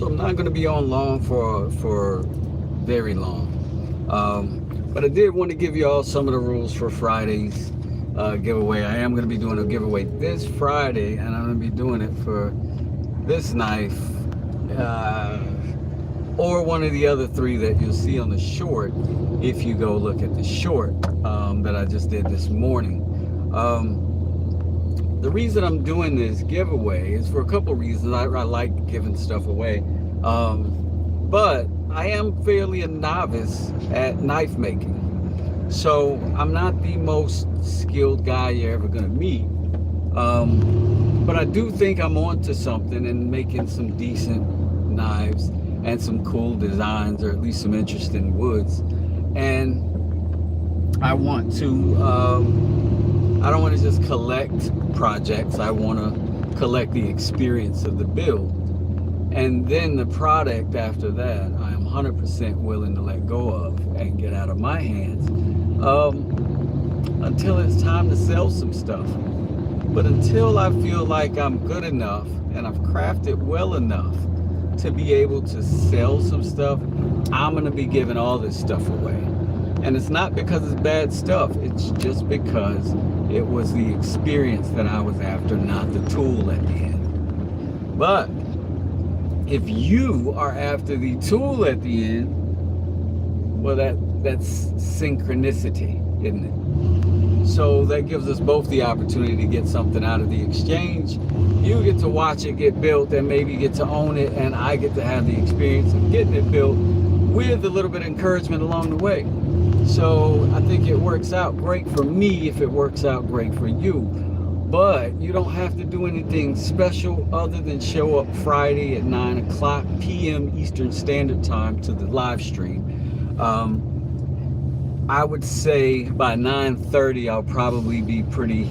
So I'm not going to be on long for very long. But I did want to give you all some of the rules for Friday's giveaway. I am going to be doing a giveaway this Friday, and I'm going to be doing it for this knife or one of the other three that you'll see on the short if you go look at the short that I just did this morning. The reason I'm doing this giveaway is for a couple reasons. I like giving stuff away, but I am fairly a novice at knife making. So I'm not the most skilled guy you're ever gonna meet. But I do think I'm onto something and making some decent knives and some cool designs, or at least some interesting woods. And I want to, I don't want to just collect projects. I want to collect the experience of the build. And then the product after that, I am 100% willing to let go of and get out of my hands until it's time to sell some stuff. But until I feel like I'm good enough and I've crafted well enough to be able to sell some stuff, I'm going to be giving all this stuff away. And it's not because it's bad stuff. It's just because it was the experience that I was after, not the tool at the end. But if you are after the tool at the end, well, that's synchronicity, isn't it? So that gives us both the opportunity to get something out of the exchange. You get to watch it get built and maybe get to own it, and I get to have the experience of getting it built with a little bit of encouragement along the way. So I think it works out great for me if it works out great for you. But you don't have to do anything special other than show up Friday at 9 p.m. Eastern Standard Time to the live stream. I would say by 9:30 I'll probably be pretty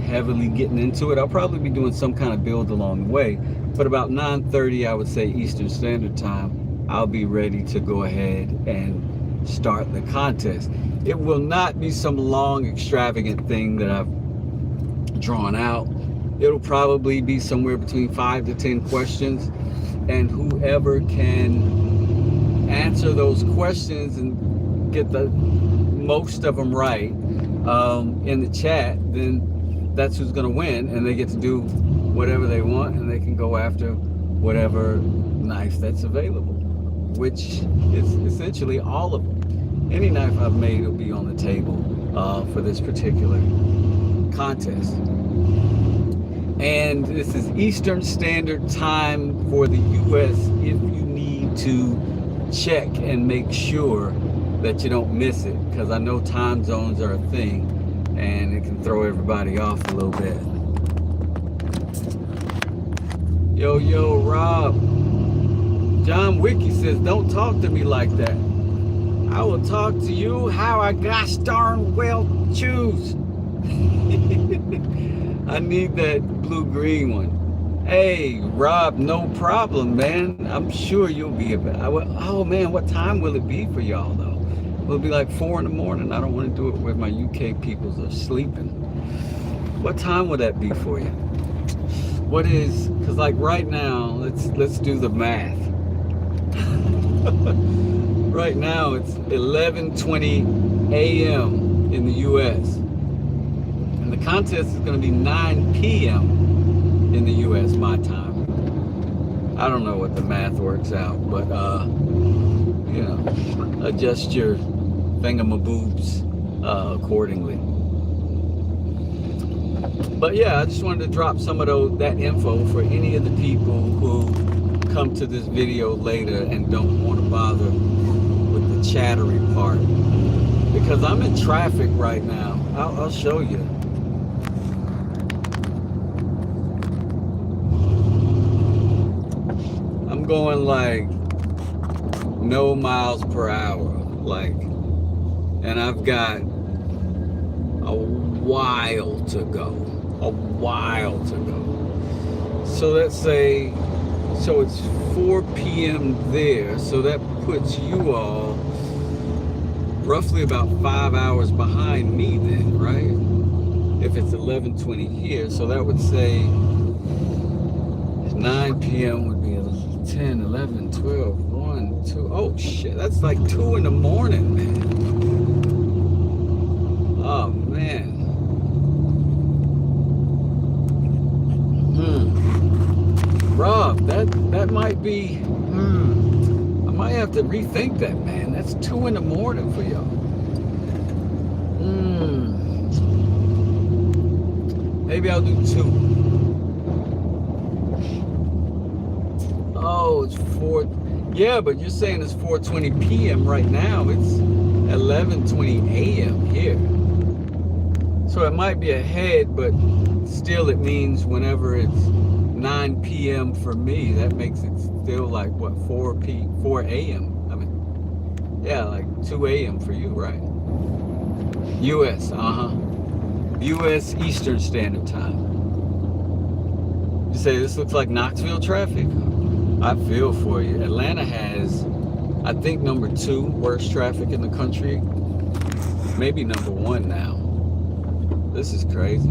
heavily getting into it. I'll probably be doing some kind of build along the way. But about 9:30, I would say Eastern Standard Time, I'll be ready to go ahead and start the contest. It will not be some long, extravagant thing that I've drawn out. It'll probably be somewhere between 5 to 10 questions, and whoever can answer those questions and get the most of them right in the chat, then that's who's going to win, and they get to do whatever they want, and they can go after whatever knife that's available, which is essentially all of them. Any knife I've made will be on the table for this particular contest. And this is Eastern Standard Time for the US if you need to check and make sure that you don't miss it, because I know time zones are a thing and it can throw everybody off a little bit. Yo, Rob. John Wiki says, don't talk to me like that. I will talk to you how I gosh darn well choose. I need that blue-green one. Hey, Rob, no problem, man. I'm sure you'll be oh, man, what time will it be for y'all, though? Will it be like 4 in the morning? I don't want to do it where my UK peoples are sleeping. What time would that be for you? What is, because like right now, let's do the math. Right now, it's 11:20 a.m. in the US. And the contest is going to be 9 p.m. in the US, my time. I don't know what the math works out, but, you know, adjust your thingamaboobs accordingly. But yeah, I just wanted to drop some of that info for any of the people who come to this video later and don't want to bother with the chattery part, because I'm in traffic right now. I'll show you. I'm going like no miles per hour, like, and I've got a while to go. So let's say, so it's 4 p.m. there, so that puts you all roughly about 5 hours behind me then, right? If it's 11:20 here, so that would say 9 p.m. would be 10, 11, 12, 1, 2. Oh shit, that's like 2 in the morning, man. Oh man. Rob, that might be, I might have to rethink that, man. That's 2 in the morning for y'all. Maybe I'll do 2. Oh, it's 4. Yeah, but you're saying it's 4:20 p.m. right now. It's 11:20 a.m. here. So it might be ahead, but still it means whenever it's 9 p.m. for me, that makes it still like what, 4 a.m. I mean, yeah, like 2 a.m. for you, right? U.S. U.S. Eastern Standard Time. You say this looks like Knoxville traffic? I feel for you. Atlanta has, I think, number 2 worst traffic in the country. Maybe number 1 now. This is crazy.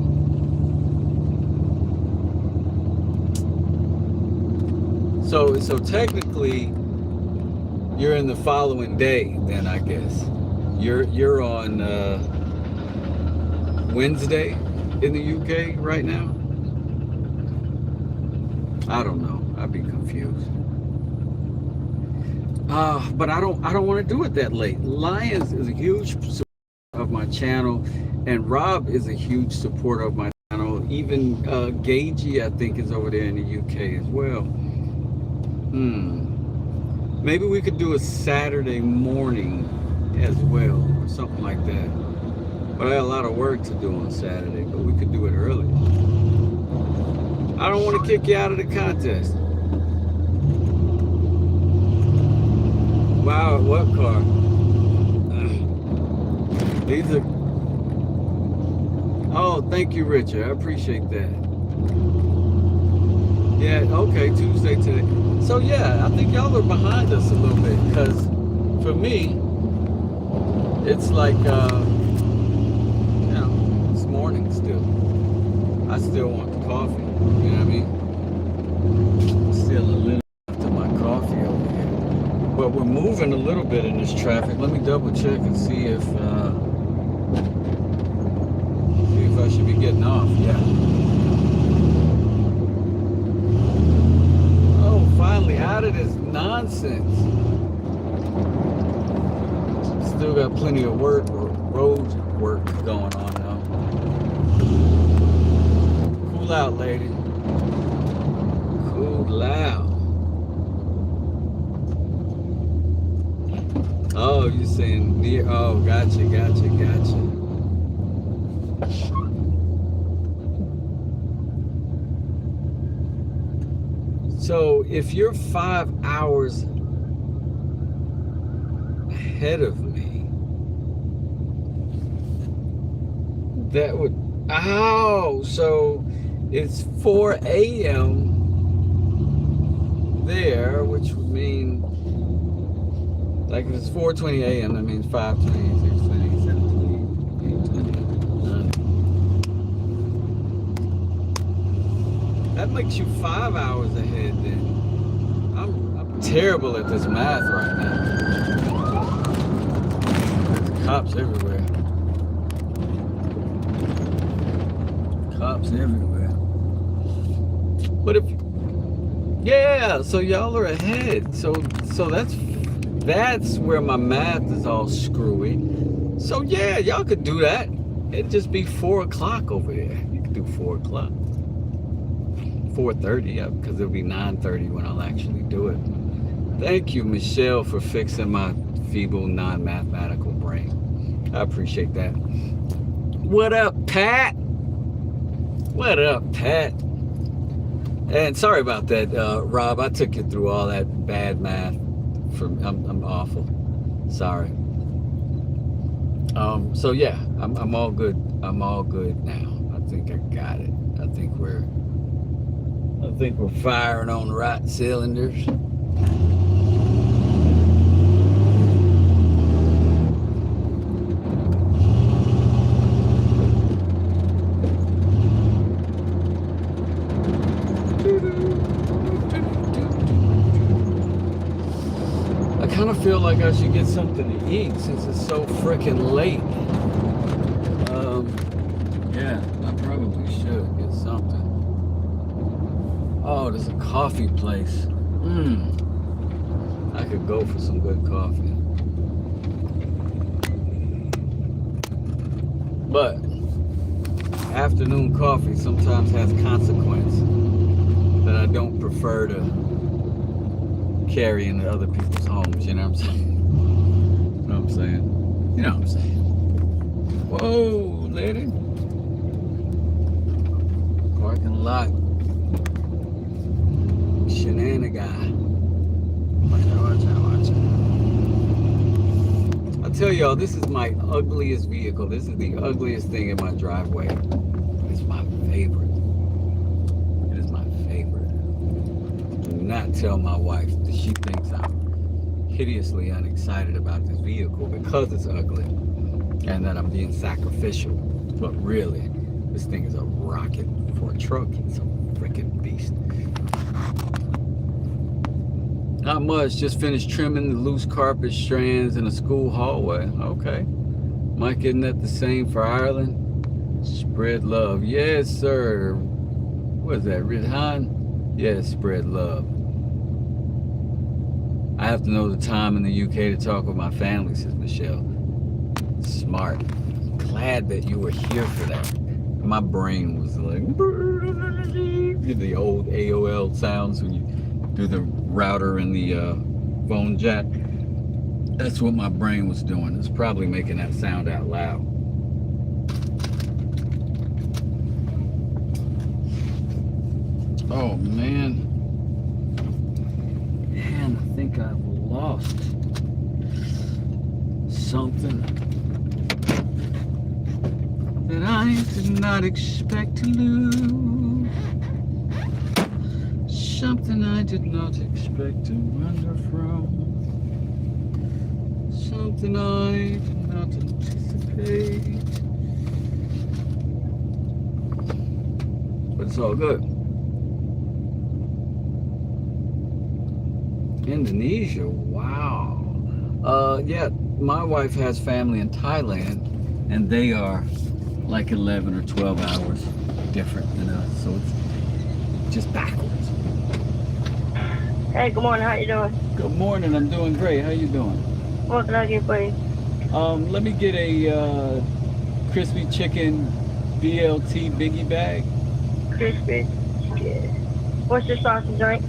So technically, you're in the following day, then I guess. You're on Wednesday in the UK right now. I don't know. I'd be confused. But I don't want to do it that late. Lions is a huge supporter of my channel, and Rob is a huge supporter of my channel. Even Gagey, I think, is over there in the UK as well. Maybe we could do a Saturday morning as well, or something like that. But I got a lot of work to do on Saturday, but we could do it early. I don't want to kick you out of the contest. Wow, what car? These are... Oh, thank you, Richard. I appreciate that. Yeah, okay, Tuesday today. So yeah, I think y'all are behind us a little bit, because for me, it's like, you know, it's morning still. I still want the coffee, you know what I mean? Still a little after my coffee over here. But we're moving a little bit in this traffic. Let me double check and see if I should be getting off. Yeah. Oh, finally out of this nonsense. Still got plenty of road work going on now. Cool out, lady. Cool out. Oh, you're saying near? Oh, gotcha. So if you're 5 hours ahead of me, that would, so it's 4 a.m. there, which would mean, like if it's 4:20 a.m., that means 5:20, 6:20, 7:20, 8:20, 9. That makes you 5 hours ahead then. I'm terrible at this math right now. There's cops everywhere. Cops everywhere. But if, yeah, so y'all are ahead. So that's where my math is all screwy. So yeah, y'all could do that. It'd just be 4 o'clock over there. You could do 4 o'clock. 4:30, yeah, because it'll be 9:30 when I'll actually do it. Thank you, Michelle, for fixing my feeble, non-mathematical brain. I appreciate that. What up, Pat? What up, Pat? And sorry about that, Rob. I took you through all that bad math. I'm awful. Sorry. So yeah, I'm all good. I'm all good now. I think I got it. I think we're firing on the right cylinders. of feel like I should get something to eat since it's so freaking late. Yeah, I probably should get something. Oh, there's a coffee place. I could go for some good coffee. But afternoon coffee sometimes has consequence that I don't prefer to carry into other people's homes, you know what I'm saying? You know what I'm saying? You know what I'm saying? Whoa, lady. Parking lot. Shenanigan. Watch out. I tell y'all, this is my ugliest vehicle. This is the ugliest thing in my driveway. It's my favorite. It is my favorite. Do not tell my wife that she thinks I'm hideously unexcited about this vehicle because it's ugly and that I'm being sacrificial. But really, this thing is a rocket for a truck. It's a freaking beast. Not much, just finished trimming the loose carpet strands in a school hallway. Okay. Mike, isn't that the same for Ireland? Spread love. Yes, sir. What is that, Ridhan? Yes, spread love. I have to know the time in the UK to talk with my family, says Michelle. Smart. Glad that you were here for that. My brain was like, the old AOL sounds when you do the router and the phone jack. That's what my brain was doing. It's probably making that sound out loud. Oh man. Man, I think I've lost something that I did not expect to lose. Something I did not expect to wander from. Something I did not anticipate. But it's all good. Indonesia, wow. Yeah, my wife has family in Thailand, and they are like 11 or 12 hours different than us, so it's just backwards. Hey, good morning. How you doing? Good morning. I'm doing great. How you doing? What can I get for you? Let me get a crispy chicken BLT biggie bag. Crispy. Yeah. What's your sauce and drink?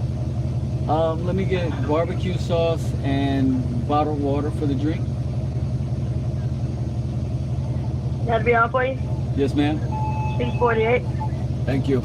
Let me get barbecue sauce and bottled water for the drink. That'll be all for you? Yes, ma'am. 648. Thank you.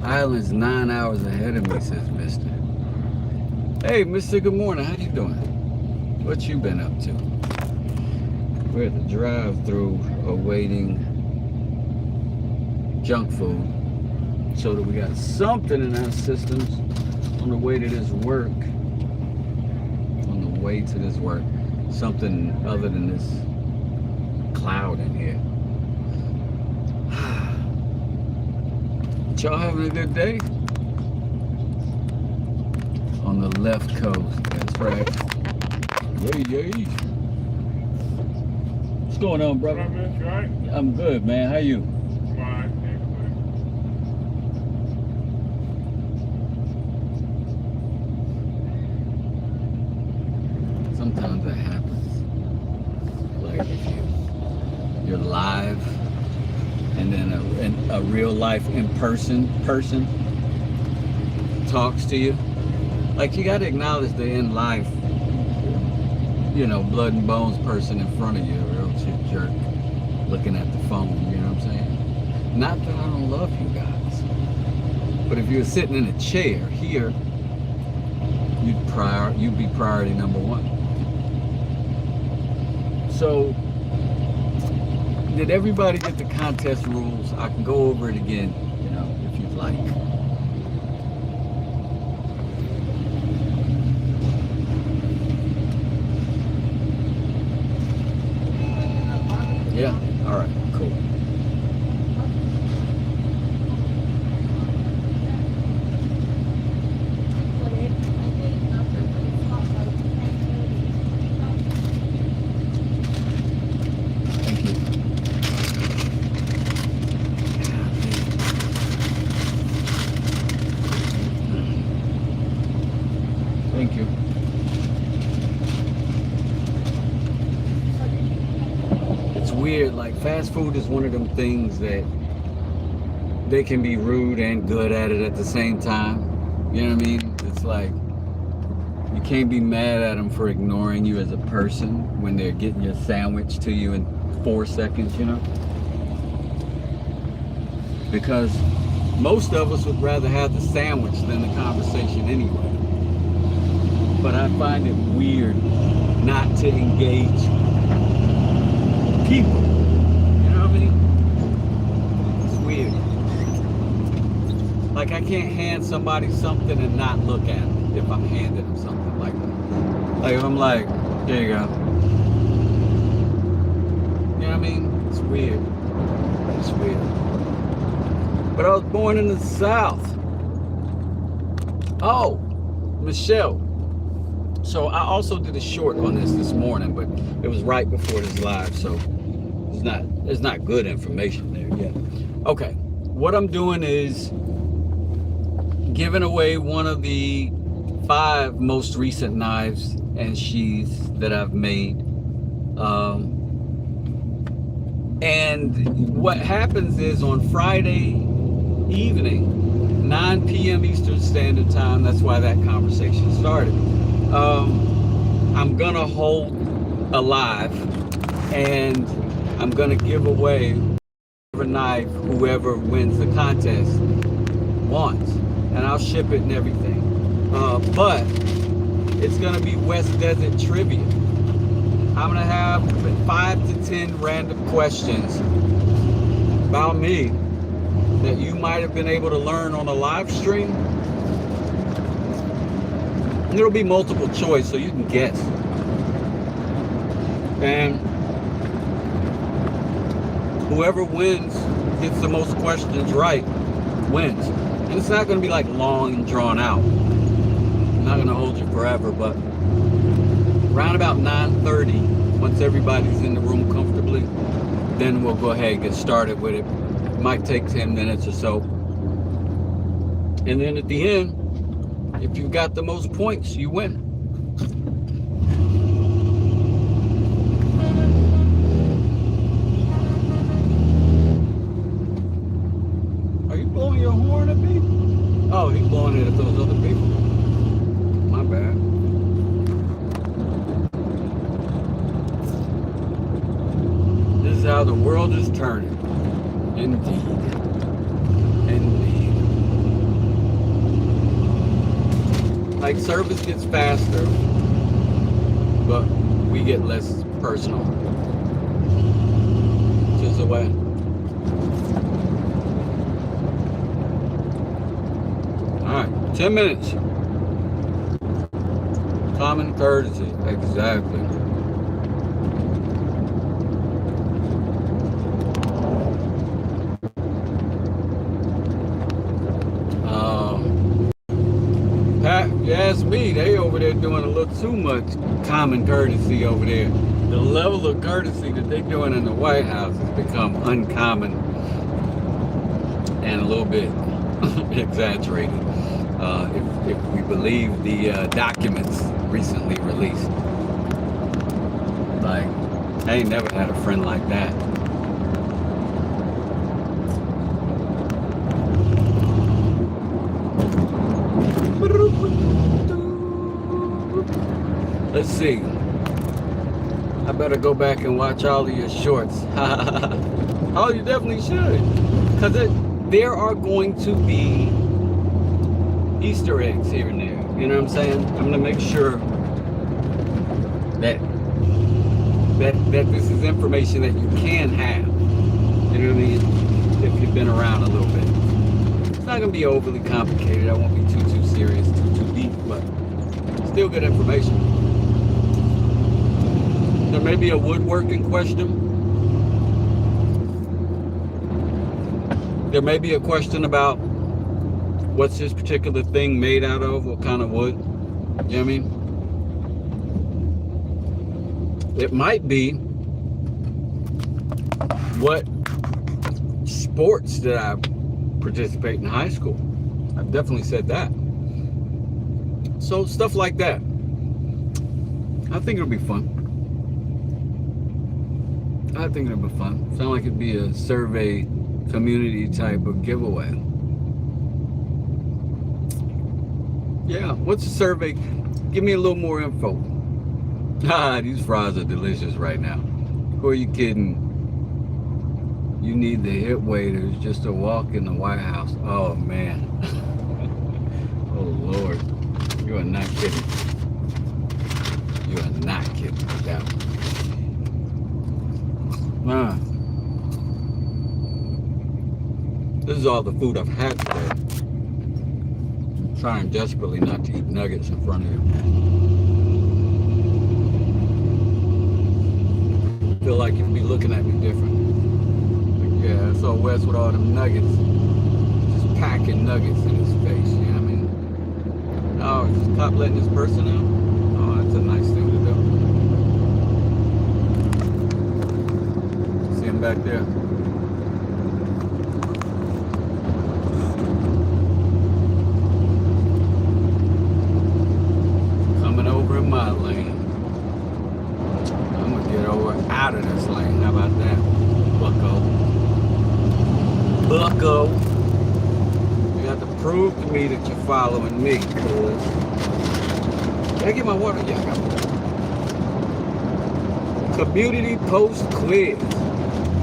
Island's 9 hours ahead of me, says Mister. Hey, Mister, good morning. How you doing? What you been up to? We're at the drive-thru awaiting junk food so that we got something in our systems on the way to this work. On the way to this work. Something other than this cloud in here. Y'all having a good day? On the left coast, that's right. Yay. What's going on, brother? You right? I'm good, man. How you? Fine. Sometimes that happens. Like if you're live and then a real life person talks to you. Like you got to acknowledge the in life, blood and bones person in front of you, or else you're a jerk looking at the phone, you know what I'm saying? Not that I don't love you guys, but if you're sitting in a chair here, you'd be priority number one. So did everybody get the contest rules? I can go over it again, you know, if you'd like. Yeah, all right, cool. Thank you. Thank you. It's weird, like fast food is one of them things that they can be rude and good at it at the same time. You know what I mean? It's like you can't be mad at them for ignoring you as a person when they're getting your sandwich to you in 4 seconds, you know? Because most of us would rather have the sandwich than the conversation anyway. But I find it weird not to engage people. You know what I mean? It's weird. Like I can't hand somebody something and not look at them if I'm handing them something like if I'm like, here you go. You know what I mean? It's weird. It's weird. But I was born in the South. Oh, Michelle. So I also did a short on this morning, but it was right before this live, so there's not good information there yet. Okay, what I'm doing is giving away one of the 5 most recent knives and sheaths that I've made. And what happens is on Friday evening, 9 p.m. Eastern Standard Time, that's why that conversation started. I'm gonna hold a live and I'm gonna give away whatever knife whoever wins the contest wants, and I'll ship it and everything. But it's gonna be West Desert trivia. I'm gonna have 5 to 10 random questions about me that you might have been able to learn on a live stream. And it'll be multiple choice, so you can guess. And whoever wins, gets the most questions right, wins. And it's not going to be like long and drawn out. I'm not going to hold you forever, but around about 9:30, once everybody's in the room comfortably, then we'll go ahead and get started with it. It might take 10 minutes or so. And then at the end, if you got the most points, you win. Are you blowing your horn at me? Oh, he's blowing it at those other people. My bad. This is how the world is turning. Indeed. Indeed. Like service gets faster, but we get less personal. Just a way. All right, 10 minutes. Common courtesy, exactly. You ask me, they over there doing a little too much common courtesy over there. The level of courtesy that they're doing in the White House has become uncommon and a little bit exaggerated, if we believe the documents recently released. Like, I ain't never had a friend like that. Let's see. I better go back and watch all of your shorts. Oh, you definitely should. Because there are going to be Easter eggs here and there. You know what I'm saying? I'm going to make sure that this is information that you can have. You know what I mean? If you've been around a little bit. It's not going to be overly complicated. I won't be too serious, too deep, but still good information. There may be a woodworking question. There may be a question about what's this particular thing made out of, what kind of wood. You know what I mean? It might be what sports did I participate in high school. I've definitely said that. So stuff like that. I think it'll be fun. I think it'll be fun. Sound like it'd be a survey community type of giveaway. Yeah, what's the survey? Give me a little more info. Ah, these fries are delicious right now. Who are you kidding? You need the hip waiters just to walk in the White House. Oh, man. Oh, Lord. You are not kidding. You are not kidding with that one. This is all the food I've had today. I'm trying desperately not to eat nuggets in front of you. I feel like you'd be looking at me different. Like, yeah, I saw Wes with all them nuggets. Just packing nuggets in his face, you know what I mean? Oh, is this cop letting this person out? Oh, that's a nice thing to do. See him back there? My lane. I'm gonna get over out of this lane. How about that? Bucko. You have to prove to me that you're following me, cuz. Did I get my water? Yeah, I got water. Community post quiz.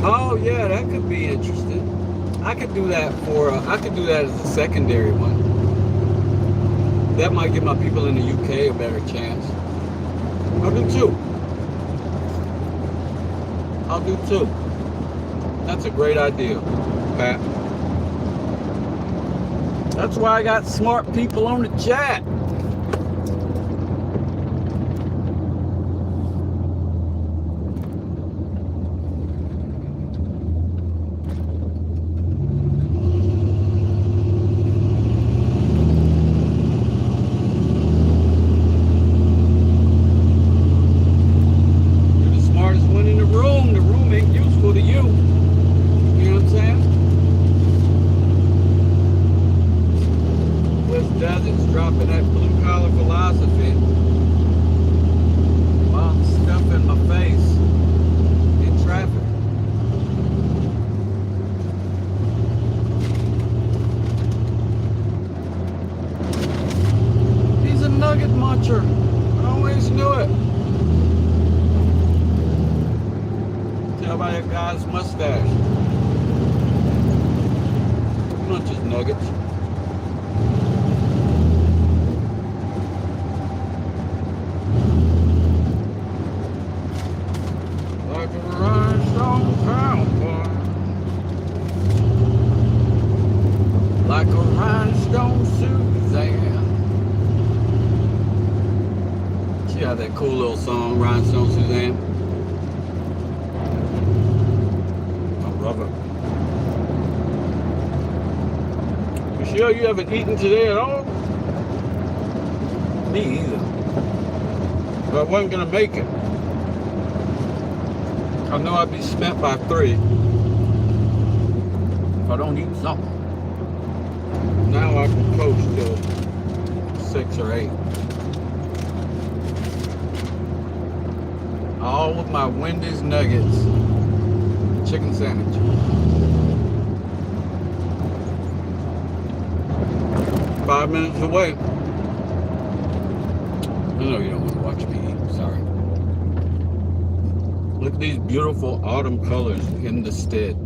Oh yeah, that could be interesting. I could do that I could do that as a secondary one. That might give my people in the UK a better chance. I'll do two. That's a great idea, Pat. That's why I got smart people on the chat. That cool little song, Rhinestone Suzanne. I love it. You sure you haven't eaten today at all? Me either. But I wasn't gonna make it. I know I'd be spent by 3 if I don't eat something. Now I can coast till 6 or 8. All of my Wendy's nuggets, chicken sandwich. Five minutes away. I know you don't want to watch me eat, sorry. Look at these beautiful autumn colors in the stead.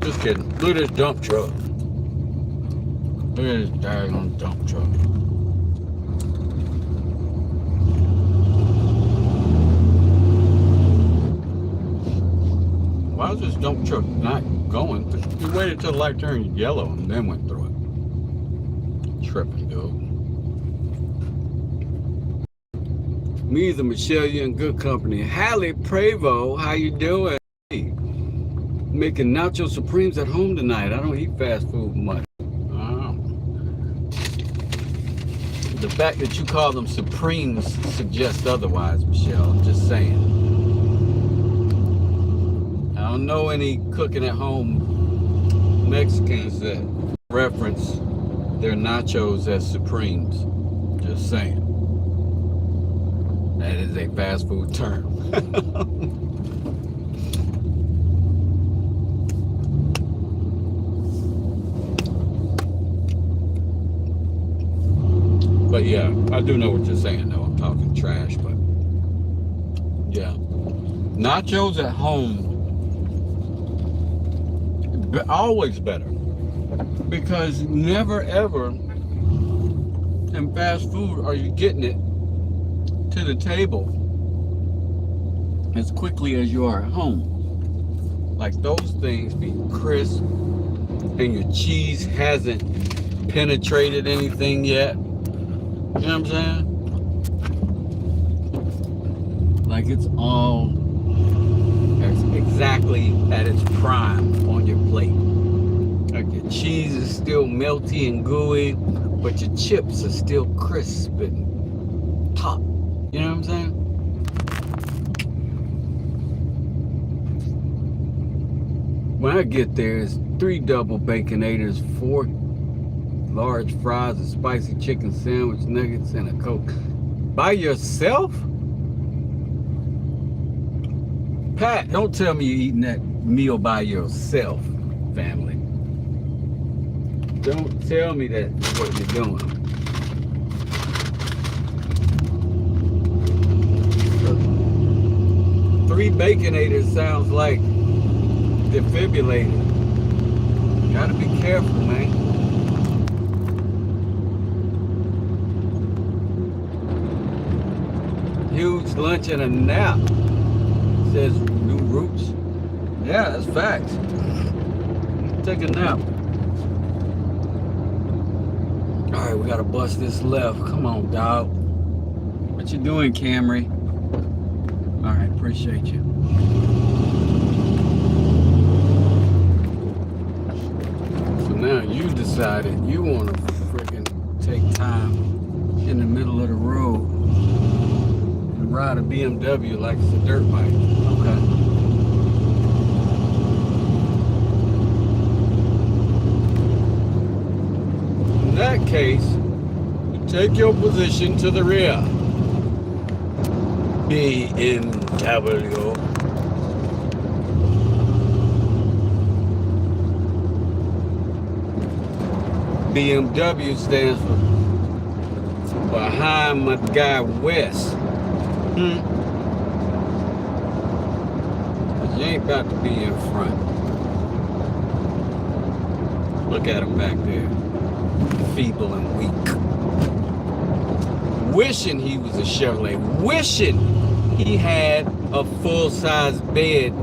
Just kidding. Look at this dump truck. Look at this daggone dump truck. I was just dump truck not going. He waited till the light turned yellow and then went through it. Tripping, dude. Me and Michelle, you in good company. Hallie Prevo, how you doing? Making nacho supremes at home tonight. I don't eat fast food much. The fact that you call them supremes suggests otherwise, Michelle. I'm just saying. I don't know any cooking at home Mexicans that reference their nachos as supremes. Just saying. That is a fast food term. But yeah, I do know what you're saying though. I'm talking trash, but yeah. Nachos at home, always better. Because never ever in fast food are you getting it to the table as quickly as you are at home. Like those things be crisp and your cheese hasn't penetrated anything yet. You know what I'm saying? Like it's all exactly at its prime on your plate. Like your cheese is still melty and gooey, but your chips are still crisp and top. You know what I'm saying? When I get there, it's 3 double baconators, 4 large fries, a spicy chicken sandwich, nuggets, and a Coke. By yourself? Pat, don't tell me you're eating that meal by yourself, family. Don't tell me that's what you're doing. 3 baconators sounds like defibrillator. Gotta be careful, man. Huge lunch and a nap, says New Roots. Yeah, that's facts. Take a nap. All right, we gotta bust this left. Come on, dog. What you doing, Camry? All right, appreciate you. So now you decided you want to freaking take time in the middle of the road and ride a BMW like it's a dirt bike. Okay. In that case, you take your position to the rear. BMW. BMW stands for behind my guy Wes. But you ain't about to be in front. Look at him back there. Feeble and weak. Wishing he was a Chevrolet. Wishing he had a full-size bed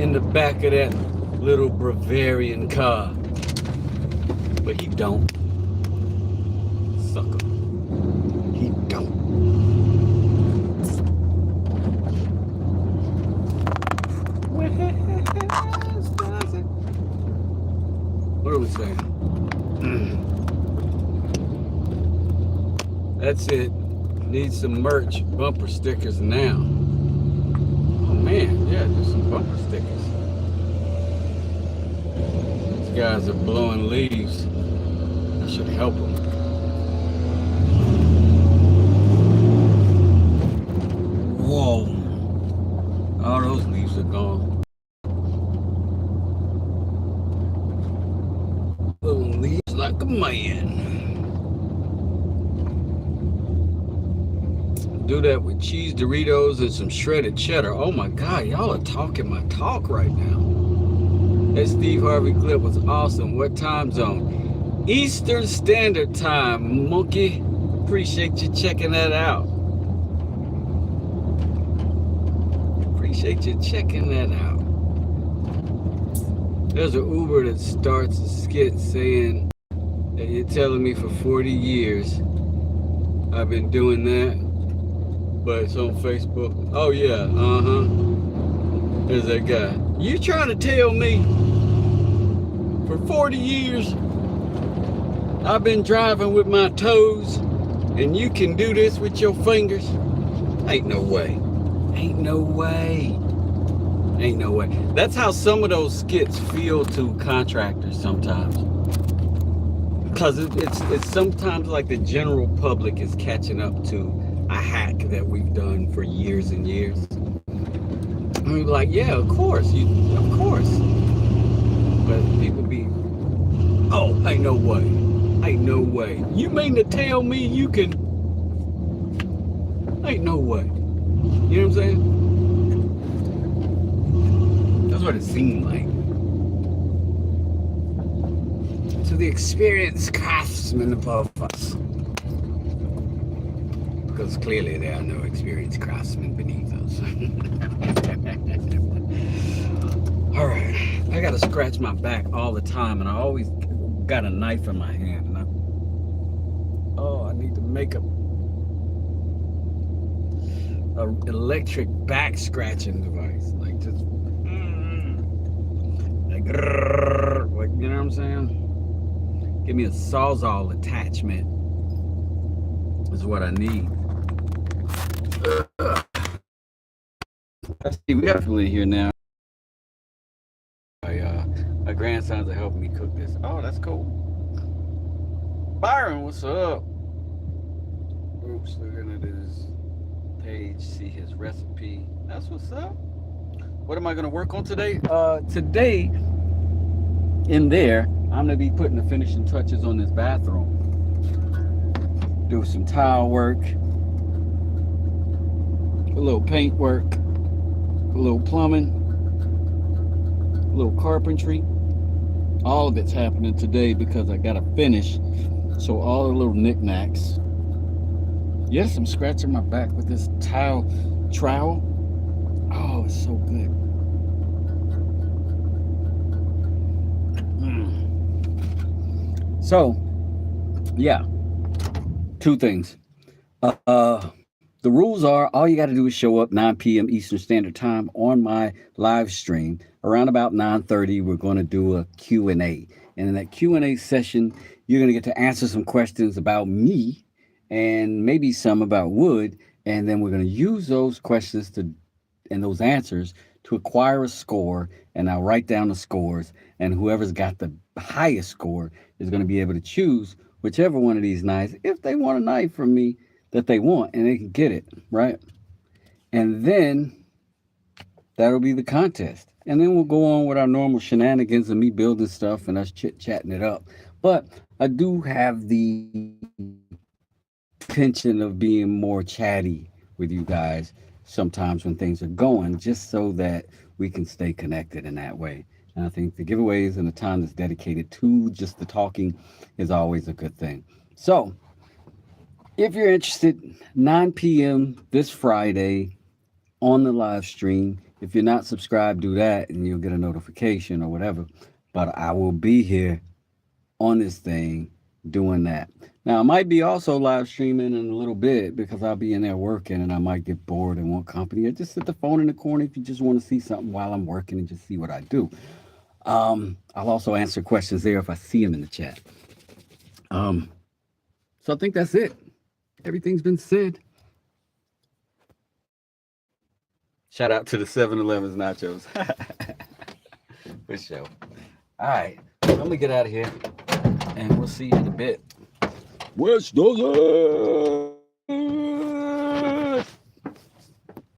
in the back of that little Bavarian car. But he don't. Sucker. He don't. What are we saying? That's it. Need some merch, bumper stickers now. Oh man, yeah, just some bumper stickers. These guys are blowing leaves. I should help them. Whoa. All those leaves are gone. Blowing leaves like a man. Do that with cheese Doritos and some shredded cheddar. Oh my God, y'all are talking my talk right now. That Steve Harvey clip was awesome. What time zone? Eastern Standard Time, monkey. Appreciate you checking that out. Appreciate you checking that out. There's an Uber that starts a skit saying that you're telling me for 40 years I've been doing that, but it's on Facebook. Oh yeah, There's that guy. You trying to tell me for 40 years I've been driving with my toes and you can do this with your fingers? Ain't no way. Ain't no way. Ain't no way. That's how some of those skits feel to contractors sometimes. Because it's sometimes like the general public is catching up to a hack that we've done for years and years. And we're like, yeah, of course. Of course. But people be, oh, ain't no way. Ain't no way. You mean to tell me you can? Ain't no way. You know what I'm saying? That's what it seemed like. To the experienced craftsmen above us. Because clearly there are no experienced craftsmen beneath us. Alright, I gotta scratch my back all the time, and I always got a knife in my hand. And I need to make a electric back scratching device. Like just like you know what I'm saying? Give me a Sawzall attachment is what I need. Let's see, we got people in here now. My grandsons are helping me cook this. Oh, that's cool. Byron, what's up? Oops, looking at his page, see his recipe. That's what's up. What am I gonna work on today? Today, in there, I'm gonna be putting the finishing touches on this bathroom. Do some tile work, a little paint work, a little plumbing, a little carpentry. All of it's happening today because I gotta finish. So all the little knickknacks. Yes, I'm scratching my back with this tile trowel. Oh, it's so good. So, yeah, two things. The rules are all you got to do is show up 9 p.m. Eastern Standard Time on my live stream. Around about 9:30, we're going to do a Q&A. And in that Q&A session, you're going to get to answer some questions about me and maybe some about wood. And then we're going to use those questions and those answers to acquire a score. And I'll write down the scores. And whoever's got the highest score is going to be able to choose whichever one of these knives, if they want a knife from me that they want, and they can get it, right? And then that'll be the contest. And then we'll go on with our normal shenanigans of me building stuff and us chit-chatting it up. But I do have the intention of being more chatty with you guys sometimes when things are going, just so that we can stay connected in that way. And I think the giveaways and the time that's dedicated to just the talking is always a good thing. So if you're interested, 9 p.m. this Friday on the live stream. If you're not subscribed, do that and you'll get a notification or whatever. But I will be here on this thing doing that. Now, I might be also live streaming in a little bit because I'll be in there working and I might get bored and want company. Or just set the phone in the corner if you just want to see something while I'm working and just see what I do. I'll also answer questions there if I see them in the chat. So I think that's it. Everything's been said. Shout out to the 7-Eleven's nachos. For sure. All right. I'm going to get out of here. And we'll see you in a bit. West does it?